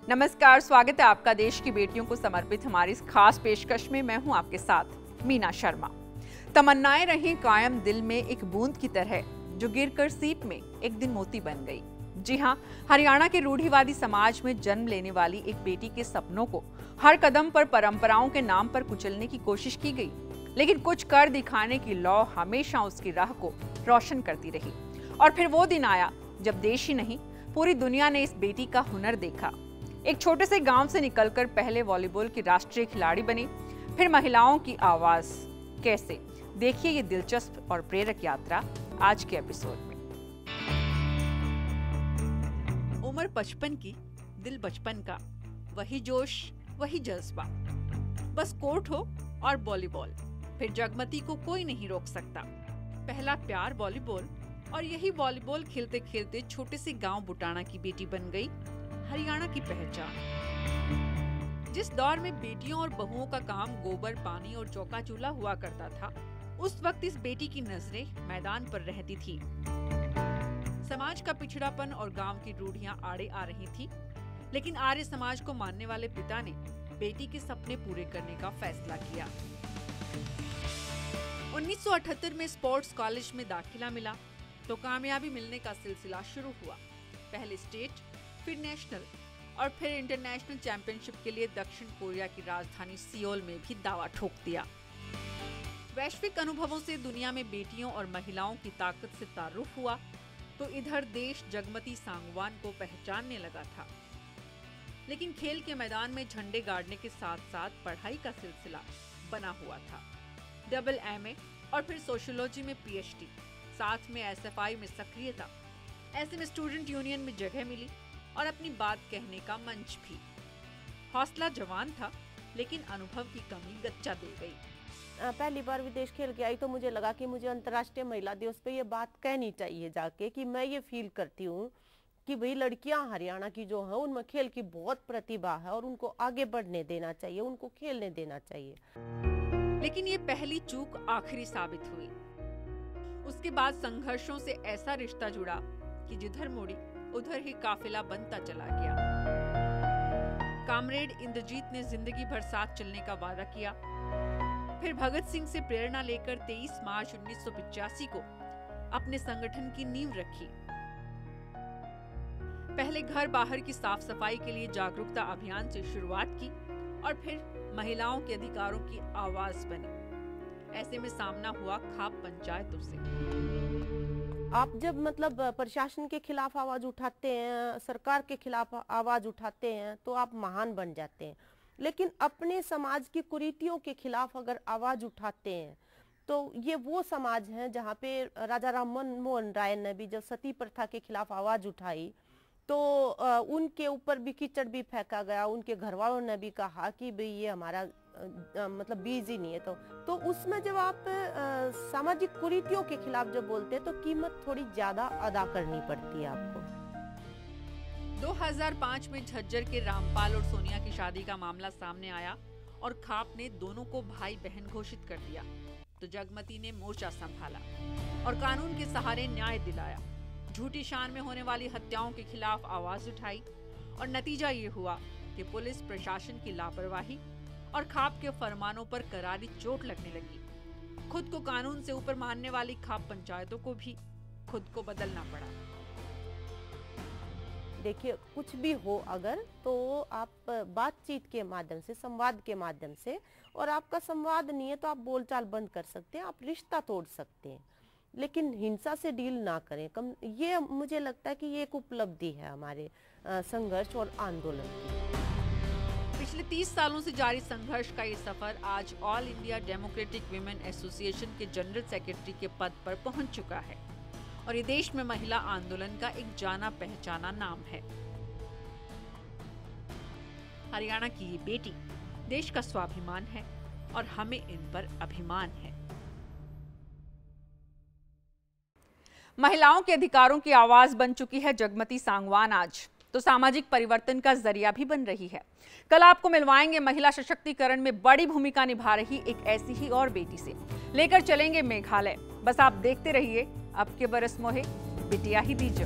नमस्कार, स्वागत है आपका देश की बेटियों को समर्पित हमारी इस खास पेशकश में। मैं हूं आपके साथ मीना शर्मा। तमन्नाएं रहीं कायम दिल में एक बूंद की तरह, जो गिरकर सीप में एक दिन मोती बन गई। जी हां, हरियाणा के रूढ़िवादी समाज में जन्म लेने वाली एक बेटी के सपनों को हर कदम पर परंपराओं के नाम पर कुचलने की कोशिश की गई, लेकिन कुछ कर दिखाने की लौ हमेशा उसकी राह को रोशन करती रही। और फिर वो दिन आया जब देश ही नहीं, पूरी दुनिया ने इस बेटी का हुनर देखा। एक छोटे से गांव से निकलकर पहले वॉलीबॉल की राष्ट्रीय खिलाड़ी बनी, फिर महिलाओं की आवाज। कैसे? देखिए ये दिलचस्प और प्रेरक यात्रा आज के एपिसोड में। उम्र 55 की, दिल बचपन का, वही जोश, वही जज्बा। बस कोर्ट हो और वॉलीबॉल, फिर जगमती को कोई नहीं रोक सकता। पहला प्यार वॉलीबॉल, और यही वॉलीबॉल खेलते खेलते छोटे से गांव बुटाना की बेटी बन गई हरियाणा की पहचान। जिस दौर में बेटियों और बहुओं का काम गोबर, पानी और चौका चूल्हा हुआ करता था, उस वक्त इस बेटी की नजरें मैदान पर रहती थी। समाज का पिछड़ापन और गांव की रूढ़ियां आड़े आ रही थी, लेकिन आर्य समाज को मानने वाले पिता ने बेटी के सपने पूरे करने का फैसला किया। 1978 में स्पोर्ट्स कॉलेज में दाखिला मिला तो कामयाबी मिलने का सिलसिला शुरू हुआ। पहले स्टेट, फिर नेशनल और फिर इंटरनेशनल चैंपियनशिप के लिए दक्षिण कोरिया की राजधानी सियोल में भी दावा ठोक दिया। वैश्विक अनुभवों से दुनिया में बेटियों और महिलाओं की ताकत से तारुफ हुआ तो इधर देश जगमती सांगवान को पहचानने लगा था। लेकिन खेल के मैदान में झंडे गाड़ने के साथ साथ पढ़ाई का सिलसिला बना हुआ था। डबल MA और फिर सोशियोलॉजी में PhD, साथ में SFI में सक्रियता। ऐसे में स्टूडेंट यूनियन में जगह मिली और अपनी बात कहने का मंच भी। हौसला जवान था, लेकिन अनुभव की कमी गच्चा दे गई। पहली बार विदेश खेल के आई तो मुझे लगा कि मुझे अंतर्राष्ट्रीय महिला दिवस पे ये बात कहनी चाहिए जाके, कि मैं ये फील करती हूँ कि भाई लड़कियां हरियाणा की जो हैं उनमें खेल की बहुत प्रतिभा है और उनको आगे बढ़ने देना चाहिए, उनको खेलने देना चाहिए। लेकिन ये पहली चूक आखिरी साबित हुई। उसके बाद संघर्षों से ऐसा रिश्ता जुड़ा कि जिधर मुड़ी उधर ही काफिला बनता चला गया। कामरेड इंद्रजीत ने जिंदगी भर साथ चलने का वादा किया। फिर भगत सिंह से प्रेरणा लेकर 23 मार्च 1985 को अपने संगठन की नींव रखी। पहले घर बाहर की साफ सफाई के लिए जागरूकता अभियान से शुरुआत की और फिर महिलाओं के अधिकारों की आवाज बनी। ऐसे में सामना हुआ खाप पंचायतों से। आप जब मतलब प्रशासन के खिलाफ आवाज उठाते हैं, सरकार के खिलाफ आवाज उठाते हैं तो आप महान बन जाते हैं। लेकिन अपने समाज की कुरीतियों के खिलाफ अगर आवाज उठाते हैं तो ये वो समाज है जहाँ पे राजा राम मोहन राय ने भी जब सती प्रथा के खिलाफ आवाज उठाई तो उनके ऊपर भी कीचड़ भी फेंका गया। उनके घर वालों ने भी कहा कि भाई ये हमारा मतलब बीज ही नहीं है। तो उसमें जब आप सामाजिक कुरीतियों के खिलाफ जब बोलते हैं तो कीमत थोड़ी ज्यादा अदा करनी पड़ती है आपको। 2005 में झज्जर के रामपाल और सोनिया की शादी का मामला सामने आया और खाप ने दोनों को भाई बहन घोषित कर दिया तो जगमती ने मोर्चा संभाला और कानून के सहारे न्याय दिलाया। झूठी शान में होने वाली हत्याओं के खिलाफ आवाज उठाई और नतीजा ये हुआ कि पुलिस प्रशासन की लापरवाही और खाप के फरमानों पर करारी चोट लगने लगी। खुद को कानून से ऊपर मानने वाली खाप पंचायतों को भी खुद को बदलना पड़ा। देखिए, कुछ भी हो अगर तो आप बातचीत के माध्यम से, संवाद के माध्यम से, और आपका संवाद नहीं है तो आप बोलचाल बंद कर सकते हैं, आप रिश्ता तोड़ सकते हैं, लेकिन हिंसा से डील ना करें। ये मुझे लगता है कि ये एक उपलब्धि है हमारे संघर्ष और आंदोलन की। पिछले 30 सालों से जारी संघर्ष का ये सफर आज all India democratic women association के जनरल सेक्रेटरी के पद पर पहुंच चुका है और ये देश में महिला आंदोलन का एक जाना पहचाना नाम है। हरियाणा की ये बेटी देश का स्वाभिमान है और हमें इन पर अभिमान है। महिलाओं के अधिकारों की आवाज बन चुकी है जगमती सांगवान आज तो सामाजिक परिवर्तन का जरिया भी बन रही है। कल आपको मिलवाएंगे महिला सशक्तिकरण में बड़ी भूमिका निभा रही एक ऐसी ही और बेटी से। लेकर चलेंगे मेघालय। बस आप देखते रहिए अब के बरस मोहे बिटिया ही दीजो।